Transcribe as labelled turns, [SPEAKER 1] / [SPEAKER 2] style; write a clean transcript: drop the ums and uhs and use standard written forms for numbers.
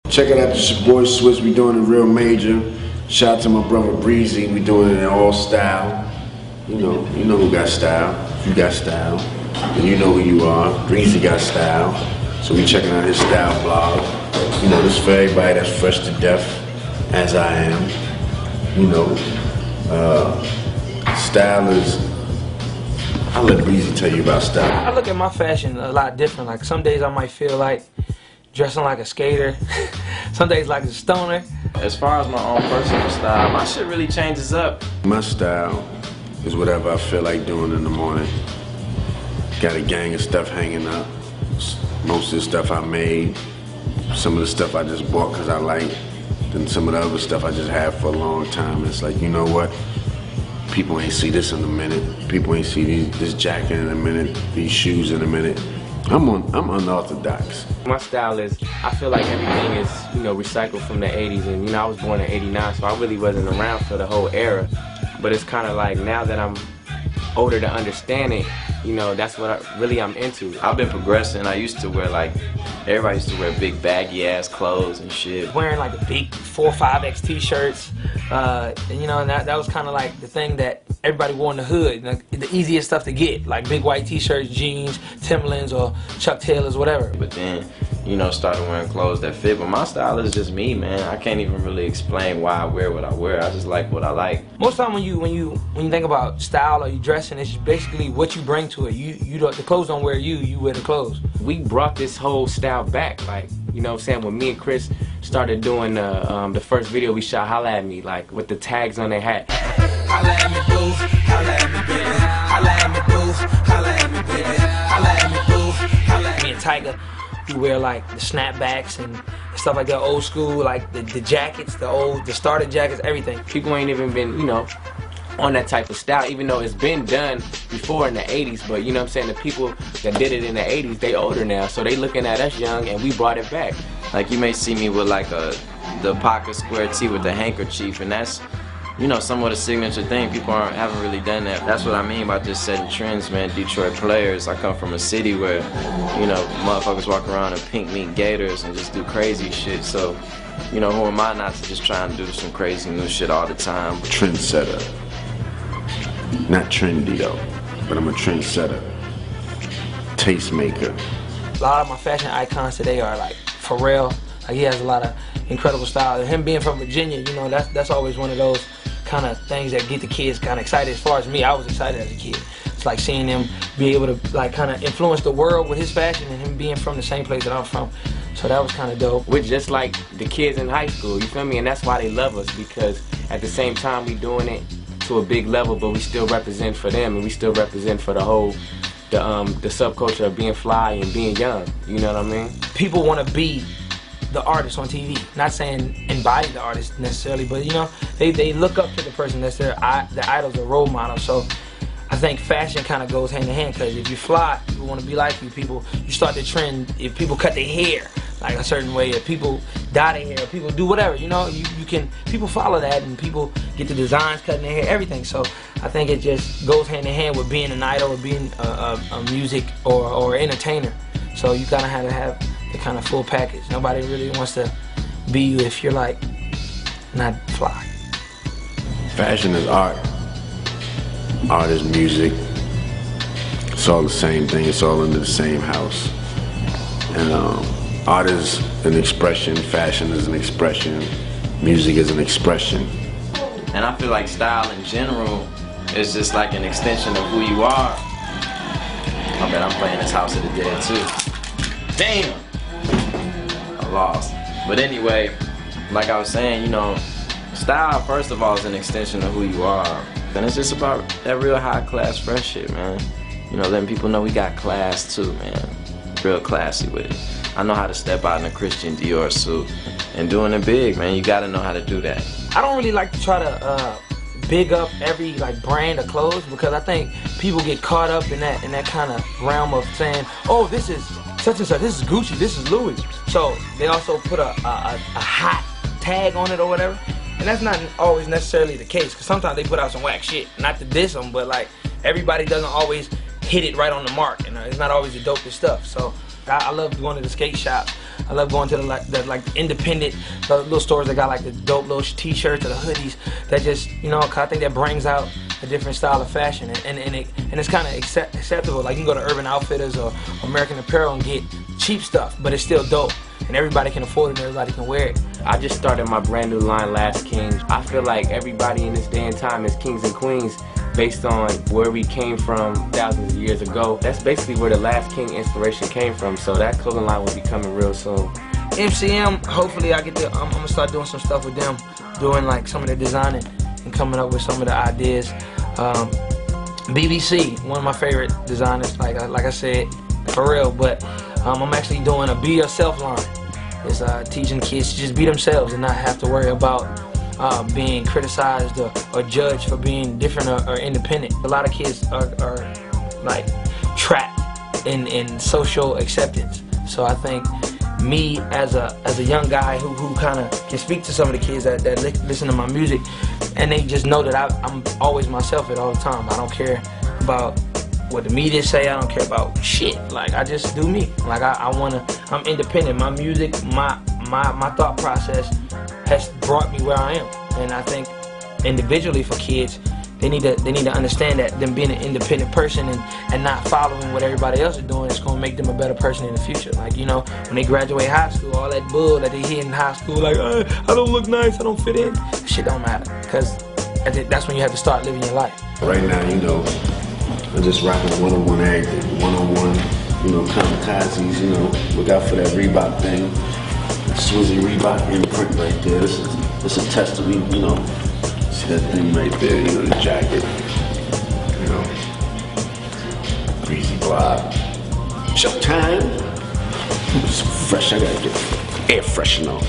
[SPEAKER 1] Check it out, it's your boy Swiss. We doing it real major. Shout out to my brother Breezy. We doing it in all style. You know who got style. If you got style, then you know who you are. Breezy got style. So we checking out his style blog. You know, this for everybody that's fresh to death, as I am. You know, style is. I'll let Breezy tell you about style.
[SPEAKER 2] I look at my fashion a lot different. Like some days I might feel like dressing like a skater. Some days like a stoner.
[SPEAKER 3] As far as my own personal style, my shit really changes up.
[SPEAKER 1] My style is whatever I feel like doing in the morning. Got a gang of stuff hanging up. Most of the stuff I made. Some of the stuff I just bought because I like. Then some of the other stuff I just had for a long time. It's like, you know what? People ain't see this in a minute. People ain't see this jacket in a minute. These shoes in a minute. I'm unorthodox.
[SPEAKER 3] My style is, I feel like everything is, recycled from the 80s, and I was born in 89, so I really wasn't around for the whole era. But it's kind of like now that I'm older to understand it, that's what I'm into. I've been progressing. I used to wear everybody used to wear big baggy ass clothes and shit.
[SPEAKER 2] Wearing like the big 4 or 5X t-shirts, and that was kind of like the thing that everybody wore in the hood, like the easiest stuff to get, like big white t-shirts, jeans, Timberlands or Chuck Taylors, whatever.
[SPEAKER 3] But then, started wearing clothes that fit. But my style is just me, man. I can't even really explain why I wear what I wear. I just like what I like.
[SPEAKER 2] Most time when you think about style or you dressing, it's basically what you bring to it. The clothes don't wear you, you wear the clothes. We brought this whole style back, like, when me and Chris started doing the first video we shot, Holla At Me, like with the tags on their hat. Holla at me, boo, holla at me, baby. Holla at me, boo, holla at me, baby. Holla at me, boo, holla at me. Me and Tiger, we wear like the snapbacks and stuff like that, old school, like the jackets, the starter jackets, everything. People ain't even been, on that type of style, even though it's been done before in the 80s, but the people that did it in the 80s, they older now, so they looking at us young, and we brought it back. Like, you may see me with like the pocket square tee with the handkerchief, and that's, somewhat a signature thing. People haven't really done that. That's what I mean by just setting trends, man. Detroit players. I come from a city where, motherfuckers walk around in pink meat gators and just do crazy shit, so, who am I not to just try and do some crazy new shit all the time?
[SPEAKER 1] Trendsetter. Not trendy though, but I'm a trendsetter. Tastemaker.
[SPEAKER 2] A lot of my fashion icons today are like Pharrell. Like, he has a lot of incredible style. And him being from Virginia, that's always one of those kind of things that get the kids kind of excited. As far as me, I was excited as a kid. It's like seeing him be able to like kind of influence the world with his fashion, and him being from the same place that I'm from. So that was kind of dope. We're just like the kids in high school, you feel me? And that's why they love us, because at the same time we doing it to a big level, but we still represent for them, and we still represent for the whole, the subculture of being fly and being young. You know what I mean? People want to be the artist on TV. Not saying embody the artist necessarily, but they look up to the person that's their idols or role model. So I think fashion kind of goes hand in hand, because if you fly, people want to be like you. You start the trend. If people cut their hair like a certain way, if people dye their hair, if people do whatever, people follow that, and people get the designs, cutting their hair, everything. So I think it just goes hand in hand with being an idol or being a music or entertainer. So you kind of have to have the kind of full package. Nobody really wants to be you if you're like not fly.
[SPEAKER 1] Fashion is art. Art is music. It's all the same thing. It's all under the same house. And art is an expression. Fashion is an expression. Music is an expression.
[SPEAKER 3] And I feel like style in general is just like an extension of who you are. I bet I'm playing this House of the Dead too. Damn! I lost. But anyway, like I was saying, style first of all is an extension of who you are. And it's just about that real high class fresh shit, man. Letting people know we got class too, man. Real classy with it. I know how to step out in a Christian Dior suit and doing it big, man. You gotta know how to do that. I
[SPEAKER 2] don't really like to try to big up every brand of clothes, because I think people get caught up in that kind of realm of saying, oh, this is such and such, this is Gucci, this is Louis. So they also put a hot tag on it or whatever. And that's not always necessarily the case, because sometimes they put out some whack shit. Not to diss them, but everybody doesn't always hit it right on the mark, and it's not always the dopest stuff. So I love going to the skate shops. I love going to the independent little stores that got like the dope little t-shirts or the hoodies that just, you know, 'cause I think that brings out a different style of fashion, and it's kind of acceptable. Like you can go to Urban Outfitters or American Apparel and get cheap stuff, but it's still dope, and everybody can afford it and everybody can wear it.
[SPEAKER 4] I just started my brand new line, Last Kings. I feel like everybody in this day and time is kings and queens based on where we came from thousands of years ago. That's basically where the Last King inspiration came from, so that clothing line will be coming real soon.
[SPEAKER 2] MCM, hopefully I get to, I'm gonna start doing some stuff with them, doing like some of the designing and coming up with some of the ideas. BBC, one of my favorite designers, like I said, for real, but I'm actually doing a Be Yourself line. It's teaching kids to just be themselves and not have to worry about being criticized or judged for being different or independent. A lot of kids are like trapped in social acceptance. So I think me as a young guy who kind of can speak to some of the kids that listen to my music, and they just know that I'm always myself at all the time. I don't care about what the media say. I don't care about shit. Like I just do me. Like I'm independent. My music, my thought process has brought me where I am. And I think individually for kids, they need to understand that them being an independent person and not following what everybody else is doing is gonna make them a better person in the future. Like, you know, when they graduate high school, all that bull that they hear in high school, like I don't look nice, I don't fit in, shit don't matter. Because that's when you have to start living your life.
[SPEAKER 1] Right now, you know, I'm just rocking one-on-one everything, one-on-one, you know, kamikazes, you know, look out for that Reebok thing. Swizzy Reebok imprint right there. This is a test of me, you know. See that thing right there, you know, the jacket. You know. Breezy block. Showtime. It's fresh, I gotta get air freshener on.